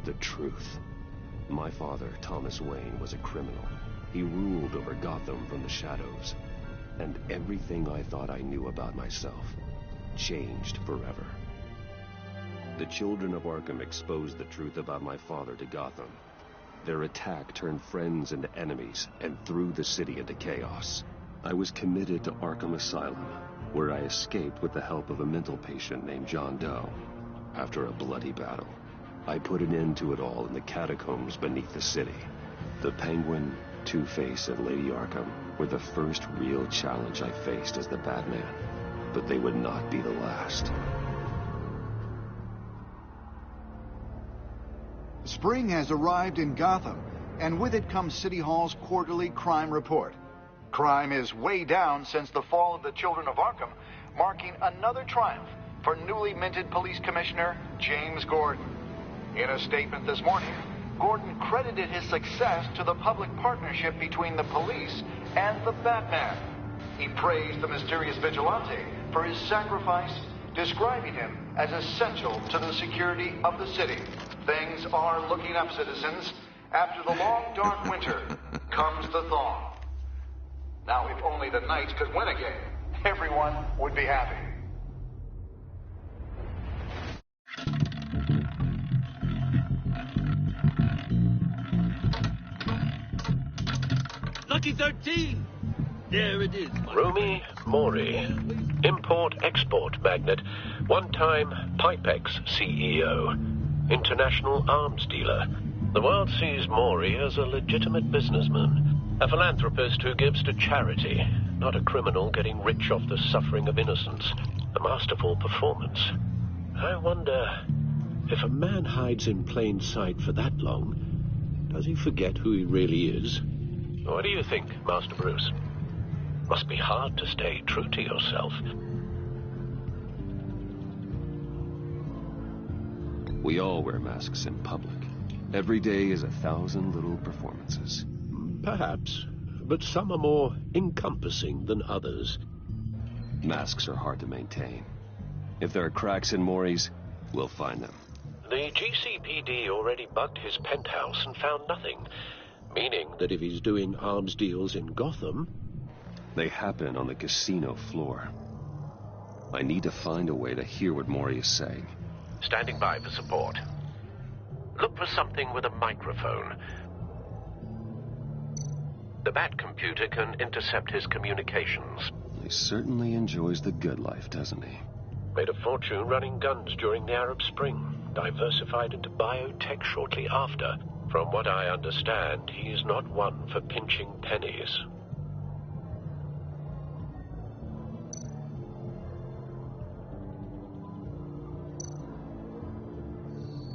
The truth. My father, Thomas Wayne, was a criminal. He ruled over Gotham from the shadows. And everything I thought I knew about myself changed forever. The children of Arkham exposed the truth about my father to Gotham. Their attack turned friends into enemies and threw the city into chaos. I was committed to Arkham Asylum, where I escaped with the help of a mental patient named John Doe. After a bloody battle, I put an end to it all in the catacombs beneath the city. The Penguin, Two-Face, and Lady Arkham were the first real challenge I faced as the Batman, but they would not be the last. Spring has arrived in Gotham, and with it comes City Hall's quarterly crime report. Crime is way down since the fall of the Children of Arkham, marking another triumph for newly minted Police Commissioner James Gordon. In a statement this morning, Gordon credited his success to the public partnership between the police and the Batman. He praised the mysterious vigilante for his sacrifice, describing him as essential to the security of the city. Things are looking up, citizens. After the long, dark winter comes the thaw. Now, if only the Knights could win again, everyone would be happy. Lucky 13! There it is. Rumi Mori, import-export magnate, one-time Pipex CEO, international arms dealer. The world sees Mori as a legitimate businessman, a philanthropist who gives to charity, not a criminal getting rich off the suffering of innocence. A masterful performance. I wonder, if a man hides in plain sight for that long, does he forget who he really is? What do you think, Master Bruce? Must be hard to stay true to yourself. We all wear masks in public. Every day is 1,000 little performances. Perhaps, but some are more encompassing than others. Masks are hard to maintain. If there are cracks in Mori's, we'll find them. The GCPD already bugged his penthouse and found nothing, meaning that if he's doing arms deals in Gotham... They happen on the casino floor. I need to find a way to hear what Mori is saying. Standing by for support. Look for something with a microphone. The Bat computer can intercept his communications. He certainly enjoys the good life, doesn't he? Made a fortune running guns during the Arab Spring. Diversified into biotech shortly after. From what I understand, he is not one for pinching pennies.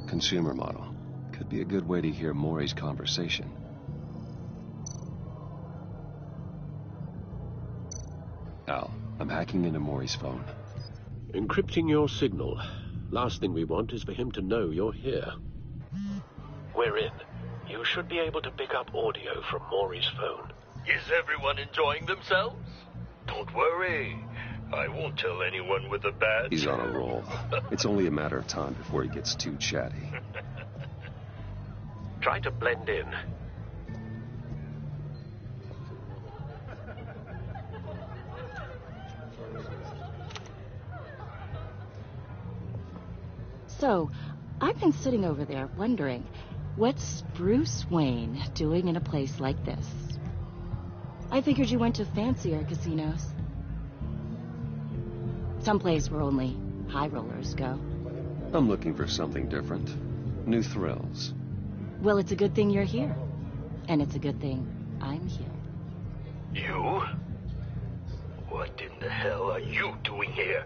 Consumer model. Could be a good way to hear Mori's conversation. Al, I'm hacking into Mori's phone. Encrypting your signal. Last thing we want is for him to know you're here. We're in. You should be able to pick up audio from Mori's phone. Is everyone enjoying themselves? Don't worry. I won't tell anyone with a bat. He's on a roll. It's only a matter of time before he gets too chatty. Try to blend in. So, I've been sitting over there wondering, what's Bruce Wayne doing in a place like this? I figured you went to fancier casinos. Someplace where only high rollers go. I'm looking for something different. New thrills. Well, it's a good thing you're here. And it's a good thing I'm here. You? What in the hell are you doing here?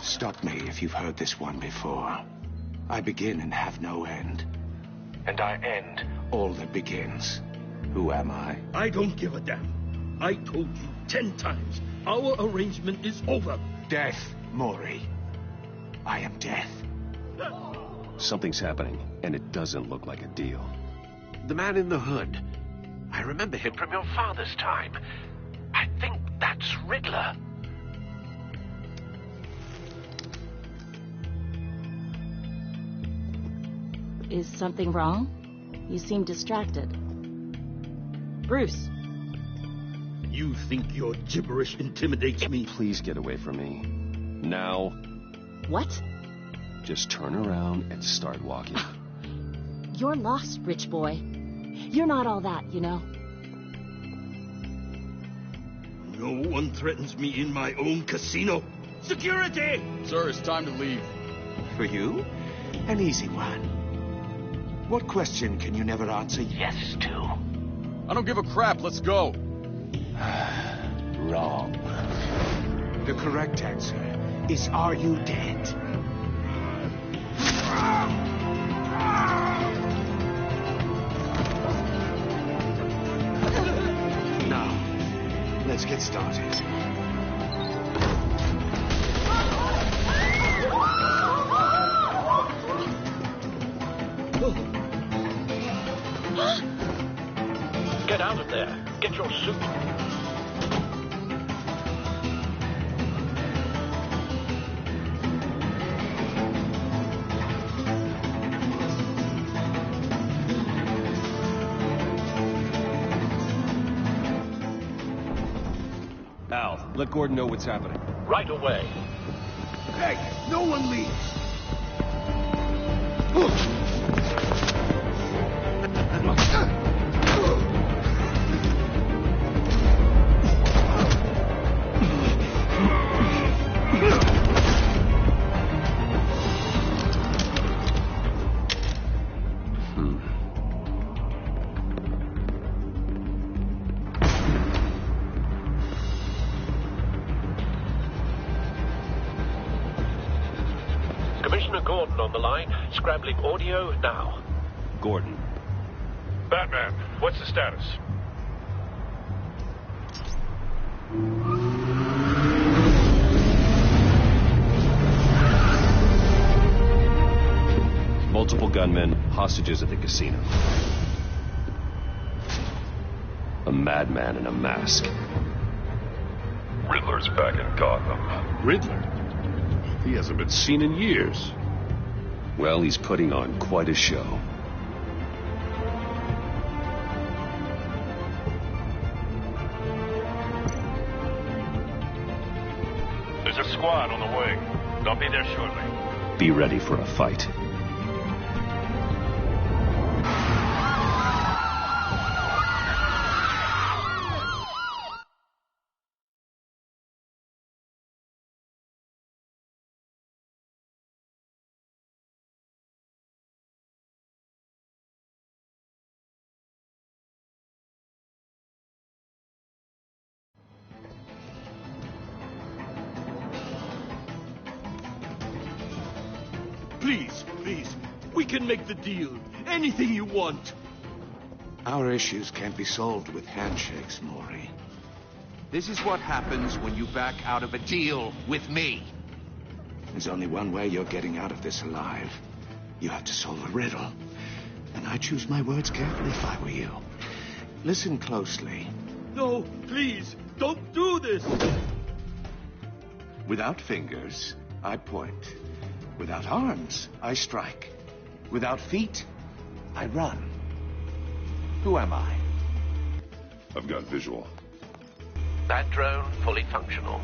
Stop me if you've heard this one before. I begin and have no end. And I end all that begins. Who am I? I don't give a damn. I told you 10 times. Our arrangement is over. Death, Mori. I am death. Something's happening, and it doesn't look like a deal. The man in the hood. I remember him from your father's time. I think that's Riddler. Is something wrong? You seem distracted. Bruce. You think your gibberish intimidates me? Please get away from me. Now. What? Just turn around and start walking. You're lost, rich boy. You're not all that, you know. No one threatens me in my own casino. Security! Sir, it's time to leave. For you? An easy one. What question can you never answer yes to? I don't give a crap. Let's go. Wrong. The correct answer is, are you dead? Now, let's get started. Get out of there. Get your suit. Al, let Gordon know what's happening. Right away. Hey, no one leaves. Commissioner Gordon on the line. Scrambling audio now. Gordon. Batman, what's the status? Multiple gunmen, hostages at the casino. A madman in a mask. Riddler's back in Gotham. Riddler? He hasn't been seen in years. Well, he's putting on quite a show. There's a squad on the way. They'll be there shortly. Be ready for a fight. Please, please. We can make the deal. Anything you want. Our issues can't be solved with handshakes, Maury. This is what happens when you back out of a deal with me. There's only one way you're getting out of this alive. You have to solve a riddle. And I choose my words carefully if I were you. Listen closely. No, please. Don't do this. Without fingers, I point. Without arms, I strike. Without feet, I run. Who am I? I've got visual. That drone fully functional.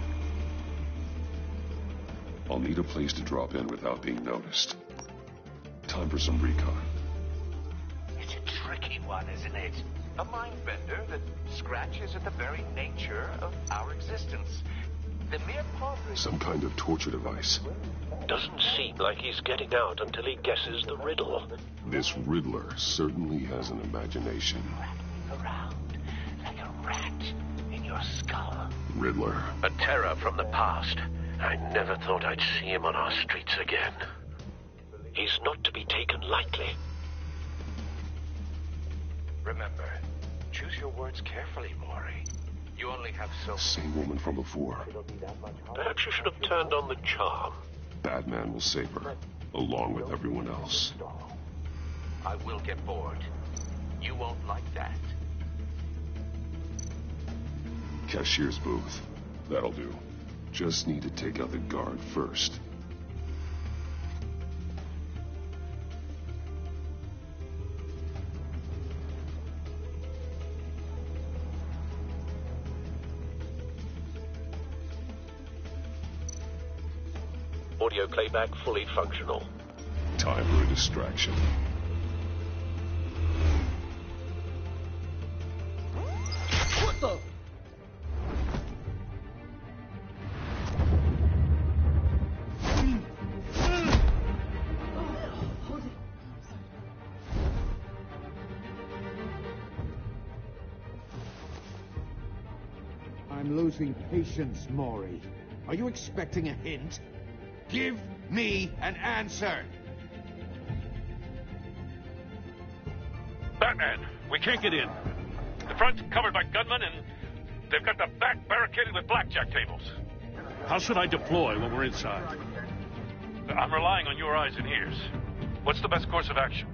I'll need a place to drop in without being noticed. Time for some recon. It's a tricky one, isn't it? A mind bender that scratches at the very nature of our existence. The mere pondering... Some kind of torture device. Doesn't seem like he's getting out until he guesses the riddle. This Riddler certainly has an imagination. Around like a rat in your skull. Riddler. A terror from the past. I never thought I'd see him on our streets again. He's not to be taken lightly. Remember, choose your words carefully, Maury. You only have so... Same woman from before. Perhaps you should have turned on the charm. Batman will save her, along with everyone else. I will get bored. You won't like that. Cashier's booth. That'll do. Just need to take out the guard first. Audio playback fully functional. Time for a distraction. What the? I'm losing patience, Maury. Are you expecting a hint? Give me an answer! Batman, we can't get in. The front's covered by gunmen, and they've got the back barricaded with blackjack tables. How should I deploy when we're inside? I'm relying on your eyes and ears. What's the best course of action?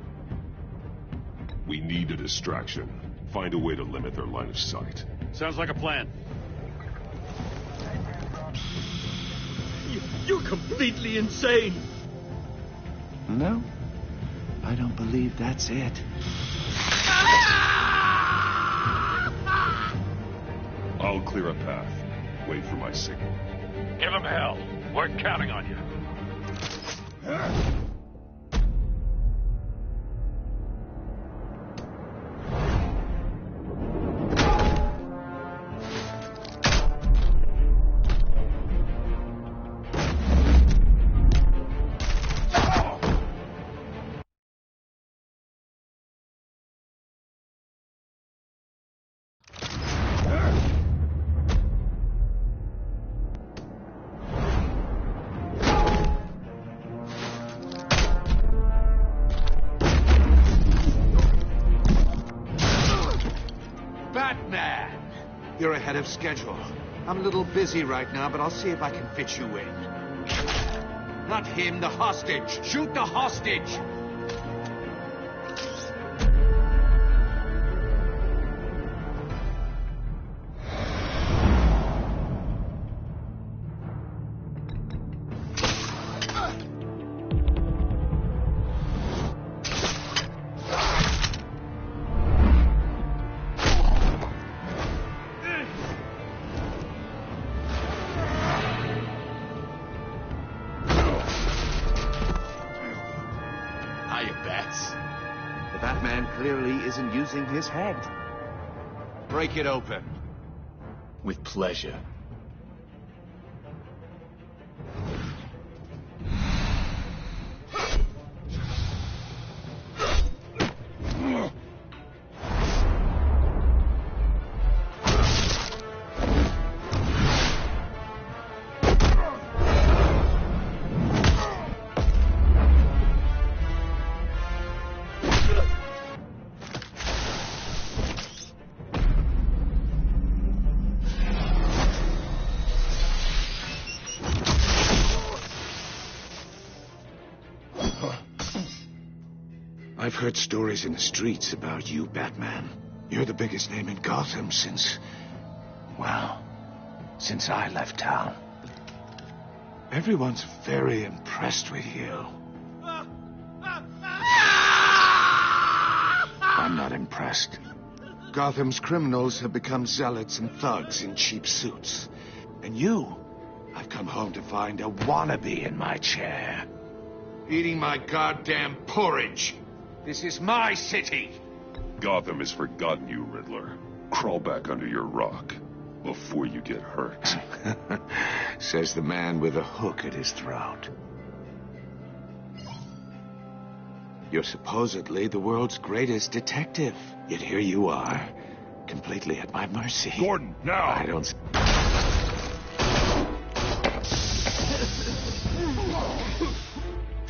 We need a distraction. Find a way to limit their line of sight. Sounds like a plan. You're completely insane. No, I don't believe that's it. I'll clear a path. Wait for my signal. Give them hell. We're counting on you. You're ahead of schedule. I'm a little busy right now, but I'll see if I can fit you in. Not him, the hostage! Shoot the hostage! The Batman clearly isn't using his head. Break it open. With pleasure. I've heard stories in the streets about you, Batman. You're the biggest name in Gotham since I left town. Everyone's very impressed with you. I'm not impressed. Gotham's criminals have become zealots and thugs in cheap suits. And you, I've come home to find a wannabe in my chair. Eating my goddamn porridge. This is my city! Gotham has forgotten you, Riddler. Crawl back under your rock before you get hurt. Says the man with a hook at his throat. You're supposedly the world's greatest detective. Yet here you are, completely at my mercy. Gordon, now! I don't...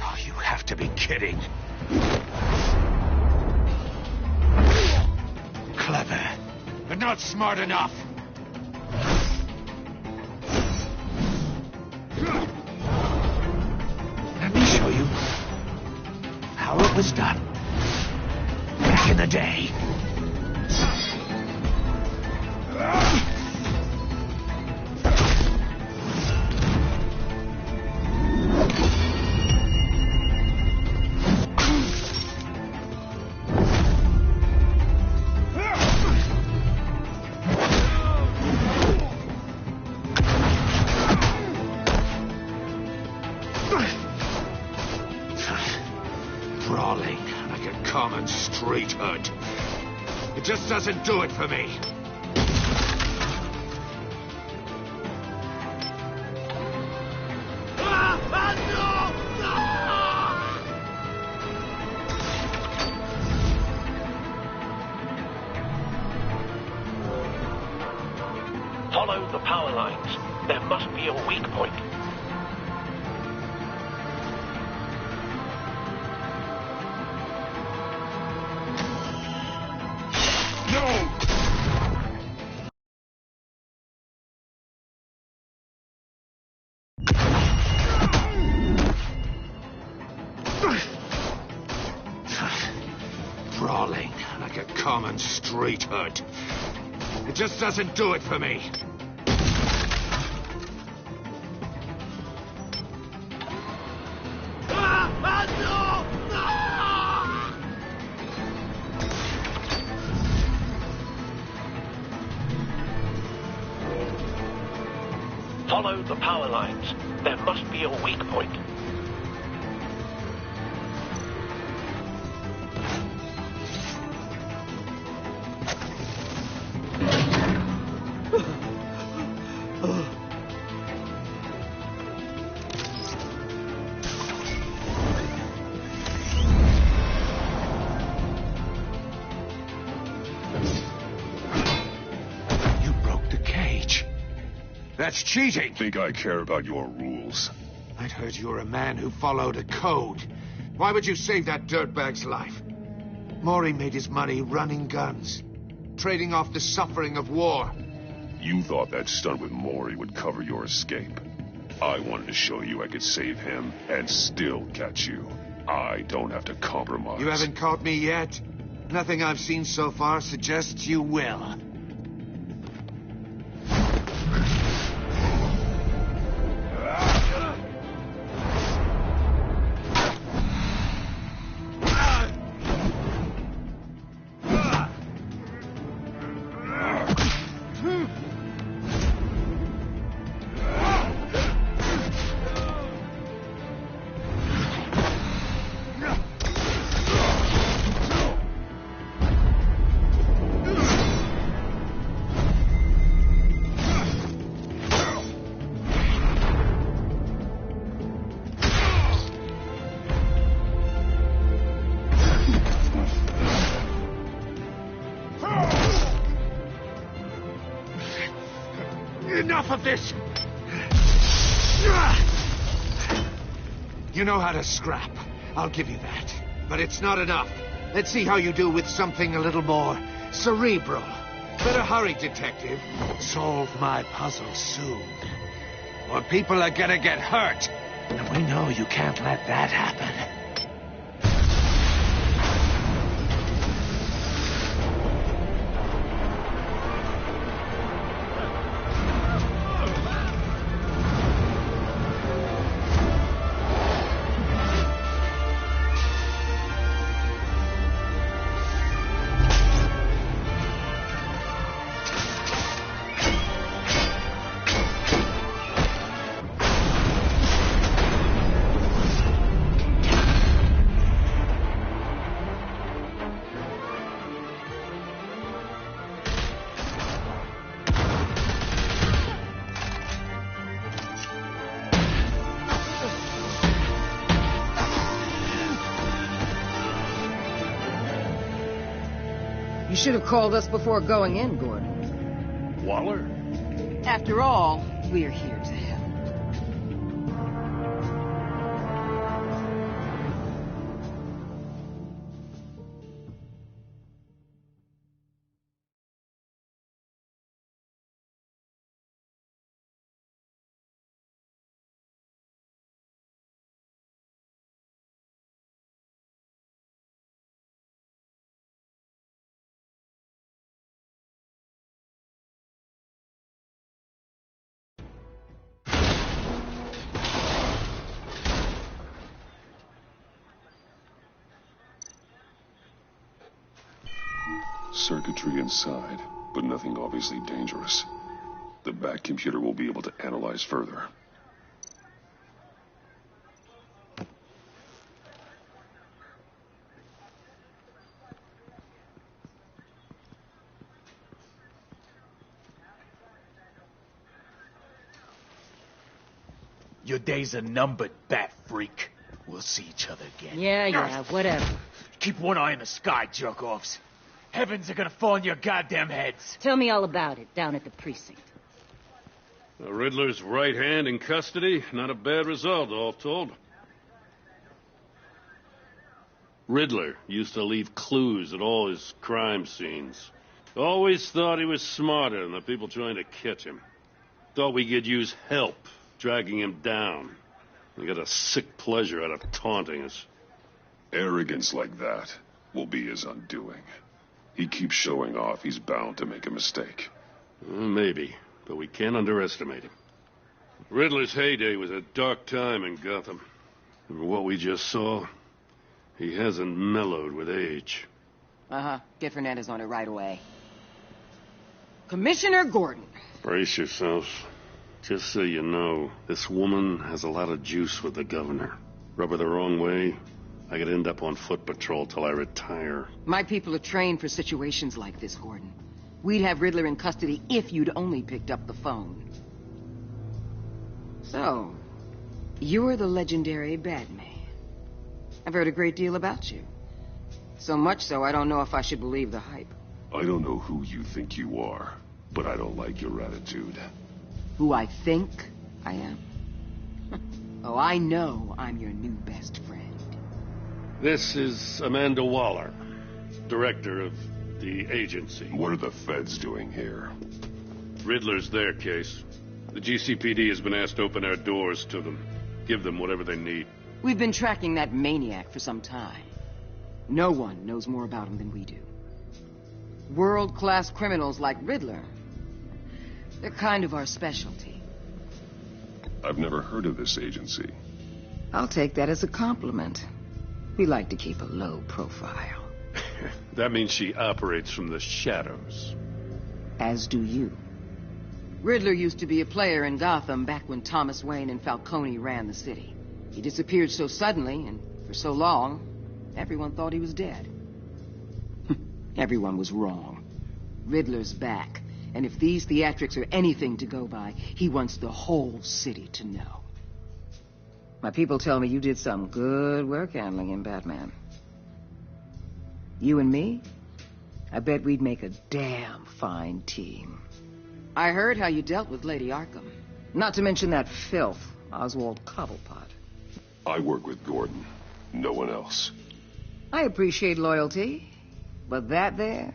Oh, you have to be kidding. Clever, but not smart enough. Let me show you how it was done back in the day. Crawling like a common street hood. It just doesn't do it for me. Follow the power lines. There must be a weak point. Crawling like a common street hood. It just doesn't do it for me. Follow the power lines. There must be a weak point. You broke the cage. That's cheating. Think I care about your rules? I'd heard you were a man who followed a code. Why would you save that dirtbag's life? Mori made his money running guns, trading off the suffering of war. You thought that stunt with Mori would cover your escape. I wanted to show you I could save him and still catch you. I don't have to compromise. You haven't caught me yet. Nothing I've seen so far suggests you will. Enough of this! You know how to scrap. I'll give you that. But it's not enough. Let's see how you do with something a little more cerebral. Better hurry, detective. Solve my puzzle soon. Or people are gonna get hurt. And we know you can't let that happen. You should have called us before going in, Gordon. Waller? After all, we're here to help. Circuitry inside, but nothing obviously dangerous. The back computer will be able to analyze further. Your days are numbered, bat freak. We'll see each other again. Yeah, whatever. Keep one eye in the sky, jerk-offs. Heavens are gonna fall on your goddamn heads. Tell me all about it down at the precinct. The Riddler's right hand in custody. Not a bad result, all told. Riddler used to leave clues at all his crime scenes. Always thought he was smarter than the people trying to catch him. Thought we could use help dragging him down. He got a sick pleasure out of taunting us. Arrogance like that will be his undoing. He keeps showing off, he's bound to make a mistake. Maybe, but we can't underestimate him. Riddler's heyday was a dark time in Gotham. And what we just saw, he hasn't mellowed with age. Get Fernandez on it right away. Commissioner Gordon. Brace yourselves. Just so you know, this woman has a lot of juice with the governor. Rub her the wrong way, I could end up on foot patrol till I retire. My people are trained for situations like this, Gordon. We'd have Riddler in custody if you'd only picked up the phone. So, you're the legendary Batman. I've heard a great deal about you. So much so, I don't know if I should believe the hype. I don't know who you think you are, but I don't like your attitude. Who I think I am? Oh, I know I'm your new best friend. This is Amanda Waller, director of the agency. What are the feds doing here? Riddler's their case. The GCPD has been asked to open our doors to them. Give them whatever they need. We've been tracking that maniac for some time. No one knows more about him than we do. World-class criminals like Riddler, they're kind of our specialty. I've never heard of this agency. I'll take that as a compliment. We like to keep a low profile. That means she operates from the shadows. As do you. Riddler used to be a player in Gotham back when Thomas Wayne and Falcone ran the city. He disappeared so suddenly and for so long, everyone thought he was dead. Everyone was wrong. Riddler's back, and if these theatrics are anything to go by, he wants the whole city to know. My people tell me you did some good work handling him, Batman. You and me, I bet we'd make a damn fine team. I heard how you dealt with Lady Arkham. Not to mention that filth, Oswald Cobblepot. I work with Gordon. No one else. I appreciate loyalty, but that there,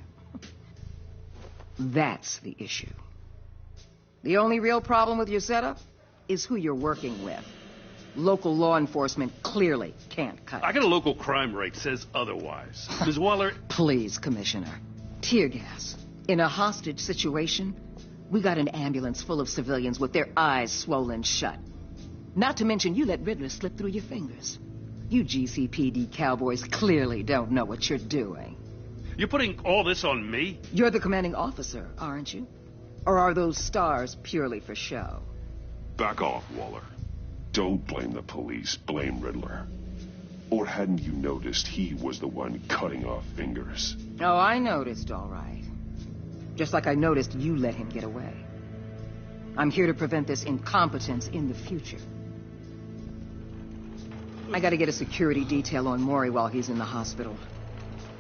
that's the issue. The only real problem with your setup is who you're working with. Local law enforcement clearly can't cut it. I got a local crime rate says otherwise. Ms. Waller... Please, Commissioner. Tear gas. In a hostage situation, we got an ambulance full of civilians with their eyes swollen shut. Not to mention you let Riddler slip through your fingers. You GCPD cowboys clearly don't know what you're doing. You're putting all this on me? You're the commanding officer, aren't you? Or are those stars purely for show? Back off, Waller. Don't blame the police, blame Riddler. Or hadn't you noticed he was the one cutting off fingers? Oh, I noticed, all right. Just like I noticed you let him get away. I'm here to prevent this incompetence in the future. I gotta get a security detail on Maury while he's in the hospital.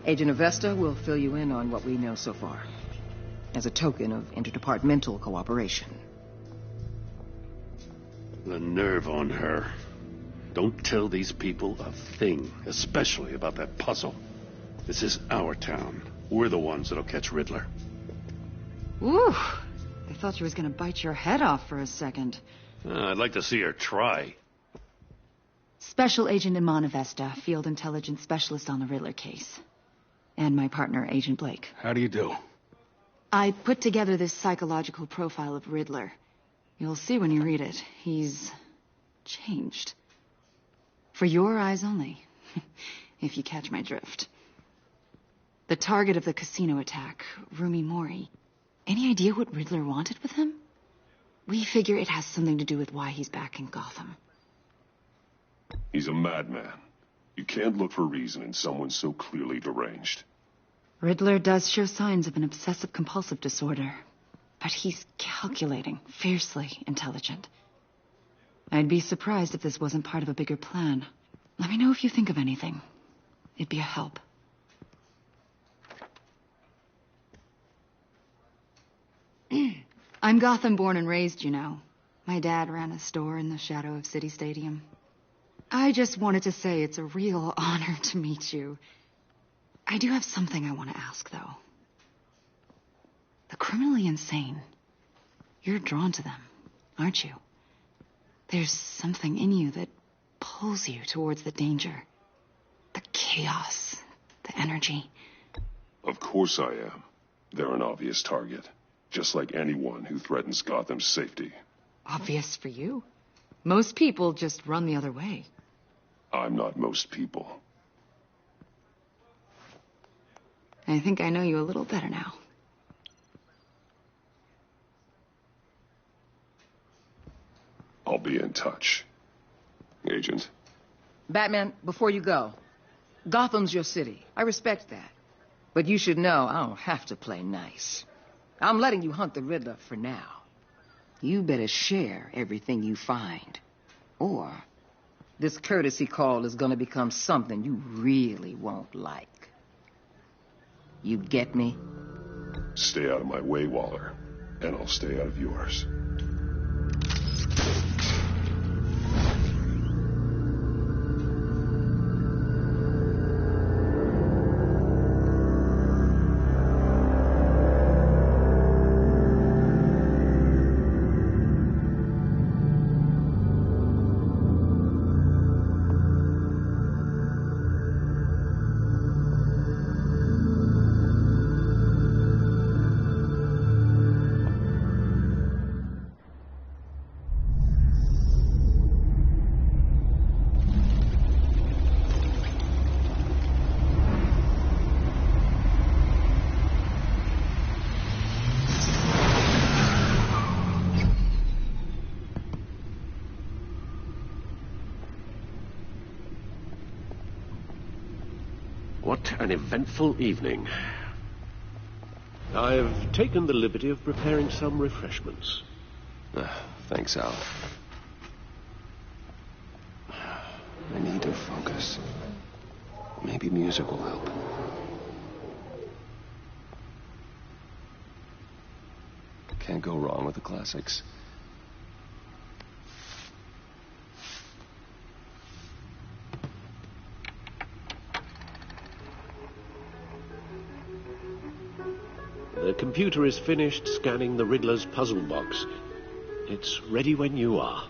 Agent Avesta will fill you in on what we know so far, as a token of interdepartmental cooperation. The nerve on her. Don't tell these people a thing, especially about that puzzle. This is our town. We're the ones that'll catch Riddler. Ooh, I thought she was gonna bite your head off for a second. I'd like to see her try. Special Agent Iman Avesta, Field Intelligence Specialist on the Riddler case. And my partner, Agent Blake. How do you do? I put together this psychological profile of Riddler. You'll see when you read it. He's changed. For your eyes only, if you catch my drift. The target of the casino attack, Rumi Mori. Any idea what Riddler wanted with him? We figure it has something to do with why he's back in Gotham. He's a madman. You can't look for reason in someone so clearly deranged. Riddler does show signs of an obsessive-compulsive disorder. But he's calculating, fiercely intelligent. I'd be surprised if this wasn't part of a bigger plan. Let me know if you think of anything. It'd be a help. I'm Gotham born and raised, you know. My dad ran a store in the shadow of City Stadium. I just wanted to say it's a real honor to meet you. I do have something I want to ask, though. The criminally insane. You're drawn to them, aren't you? There's something in you that pulls you towards the danger. The chaos, the energy. Of course I am. They're an obvious target, just like anyone who threatens Gotham's safety. Obvious for you. Most people just run the other way. I'm not most people. I think I know you a little better now. I'll be in touch. Agent? Batman, before you go, Gotham's your city. I respect that. But you should know I don't have to play nice. I'm letting you hunt the Riddler for now. You better share everything you find. Or this courtesy call is gonna become something you really won't like. You get me? Stay out of my way, Waller. And I'll stay out of yours. What an eventful evening. I've taken the liberty of preparing some refreshments. Thanks, Al. I need to focus. Maybe music will help. Can't go wrong with the classics. The computer is finished scanning the Riddler's puzzle box. It's ready when you are.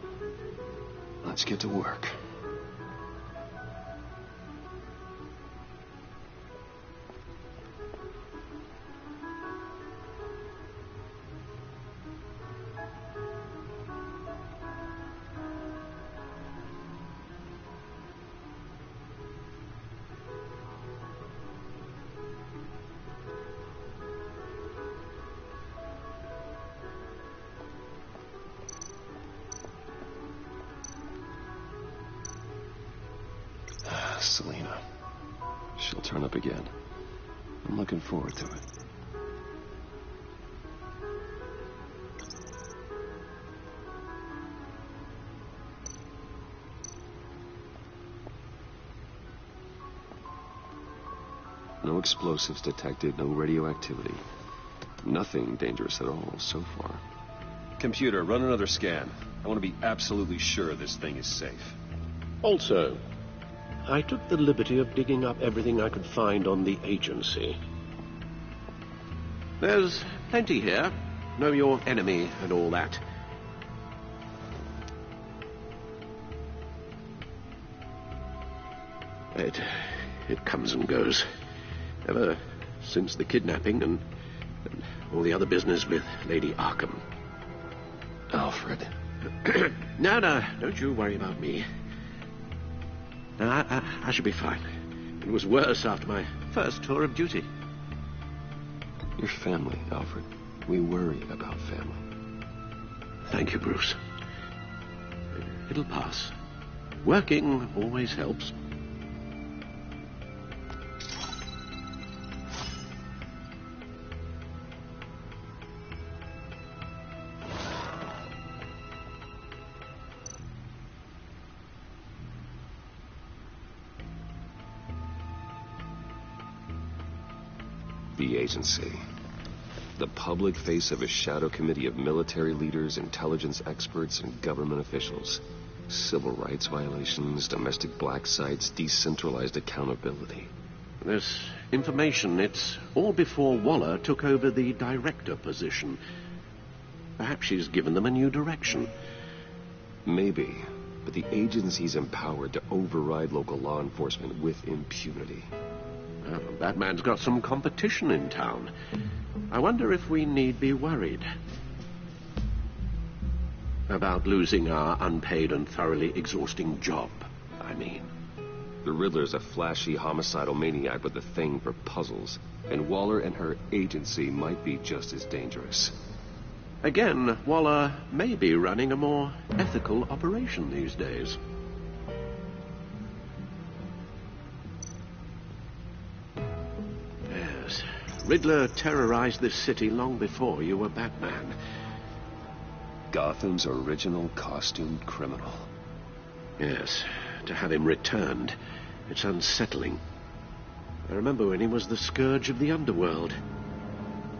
Let's get to work. Selina. She'll turn up again. I'm looking forward to it. No explosives detected, no radioactivity. Nothing dangerous at all so far. Computer, run another scan. I want to be absolutely sure this thing is safe. Also, I took the liberty of digging up everything I could find on the agency. There's plenty here. Know your enemy and all that. It comes and goes. Ever since the kidnapping and all the other business with Lady Arkham. Alfred. No, don't you worry about me. No, I should be fine. It was worse after my first tour of duty. Your family, Alfred. We worry about family. Thank you, Bruce. It'll pass. Working always helps. the agency. The public face of a shadow committee of military leaders, intelligence experts, and government officials. Civil rights violations, domestic black sites, decentralized accountability. This information, it's all before Waller took over the director position. Perhaps she's given them a new direction. Maybe, but the agency's empowered to override local law enforcement with impunity. Well, Batman's got some competition in town. I wonder if we need be worried about losing our unpaid and thoroughly exhausting job, I mean. The Riddler's a flashy homicidal maniac with a thing for puzzles, and Waller and her agency might be just as dangerous. Again, Waller may be running a more ethical operation these days. Yes, Riddler terrorized this city long before you were Batman. Gotham's original costumed criminal. Yes, to have him returned, it's unsettling. I remember when he was the scourge of the underworld.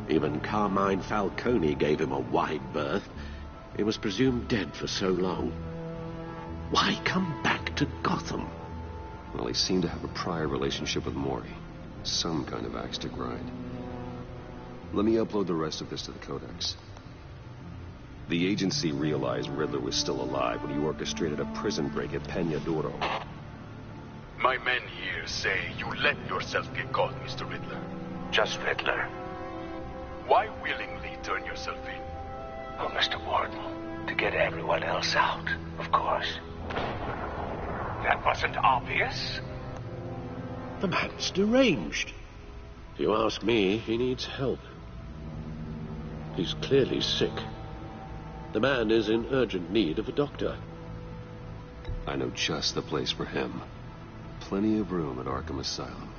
Even Carmine Falcone gave him a wide berth. He was presumed dead for so long. Why come back to Gotham? Well, he seemed to have a prior relationship with Mori. Some kind of axe to grind. Let me upload the rest of this to the Codex. The agency realized Riddler was still alive when he orchestrated a prison break at Peña Duro. My men here say you let yourself get caught, Mr. Riddler. Just Riddler. Why willingly turn yourself in? Oh, Mr. Warden, to get everyone else out, of course. That wasn't obvious. The man's deranged. If you ask me, he needs help. He's clearly sick. The man is in urgent need of a doctor. I know just the place for him. Plenty of room at Arkham Asylum.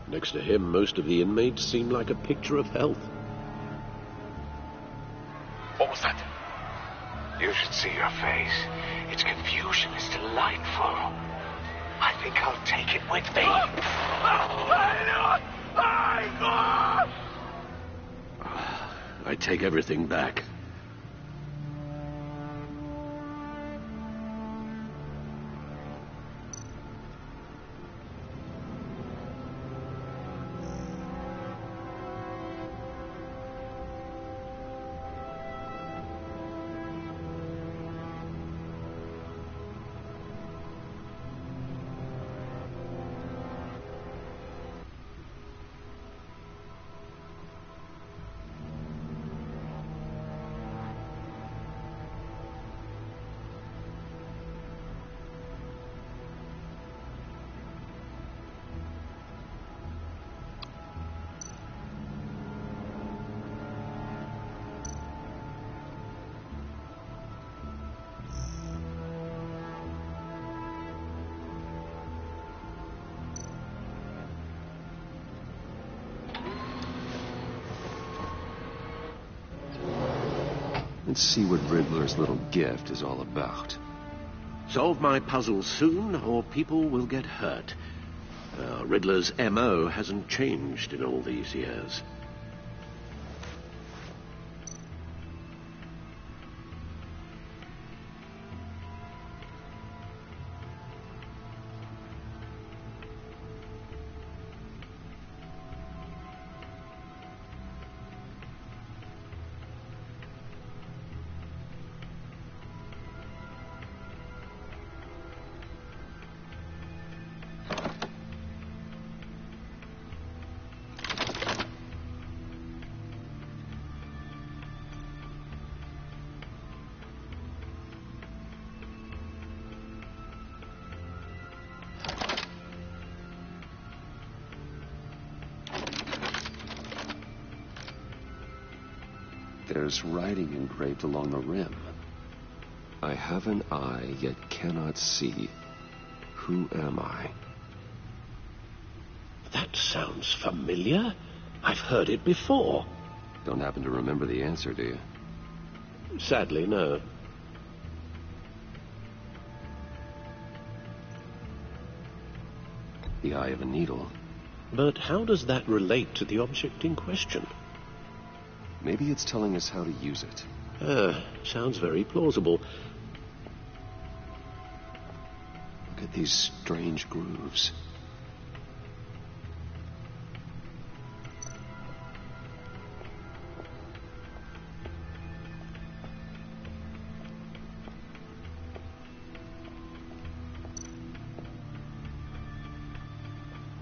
Next to him, most of the inmates seem like a picture of health. What was that? You should see your face. Its confusion is delightful. I think I'll take it with me. I take everything back. Let's see what Riddler's little gift is all about. Solve my puzzle soon, or people will get hurt. Riddler's M.O. hasn't changed in all these years. There's writing engraved along the rim. I have an eye, yet cannot see. Who am I? That sounds familiar. I've heard it before. Don't happen to remember the answer, do you? Sadly, no. The eye of a needle. But how does that relate to the object in question? Maybe it's telling us how to use it. Sounds very plausible. Look at these strange grooves.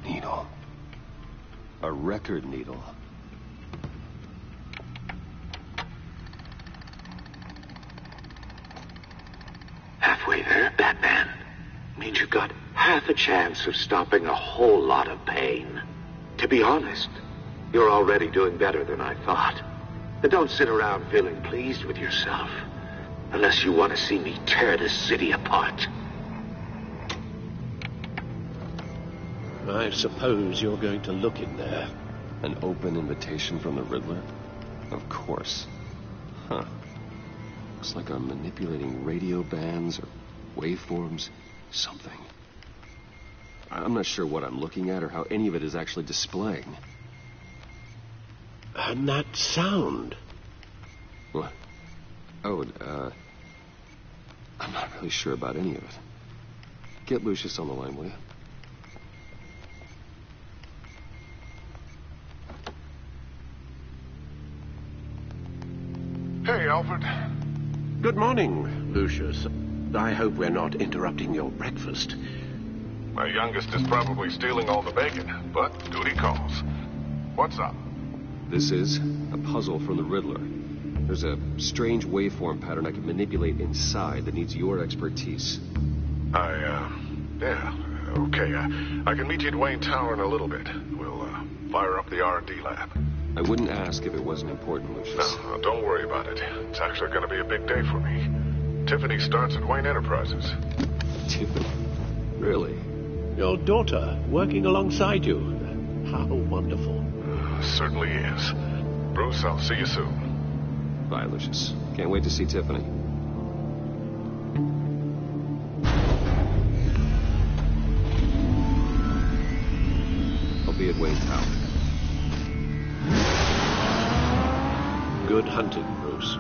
Needle. A record needle. Halfway there, Batman. Means you've got half a chance of stopping a whole lot of pain. To be honest, you're already doing better than I thought. But don't sit around feeling pleased with yourself. Unless you want to see me tear this city apart. I suppose you're going to look in there. An open invitation from the Riddler? Of course. Huh. Looks like I'm manipulating radio bands or waveforms. Something. I'm not sure what I'm looking at or how any of it is actually displaying. And that sound. What? Oh, I'm not really sure about any of it. Get Lucius on the line, will you? Hey, Alfred. Good morning, Lucius. I hope we're not interrupting your breakfast. My youngest is probably stealing all the bacon, but duty calls. What's up? This is a puzzle from the Riddler. There's a strange waveform pattern I can manipulate inside that needs your expertise. Yeah, okay. I can meet you at Wayne Tower in a little bit. We'll, fire up the R&D lab. I wouldn't ask if it wasn't important, Lucius. No, don't worry about it. It's actually going to be a big day for me. Tiffany starts at Wayne Enterprises. Tiffany? Really? Your daughter, working alongside you. How wonderful. Certainly is. Bruce, I'll see you soon. Bye, Lucius. Can't wait to see Tiffany. I'll be at Wayne Tower. Good hunting, Bruce.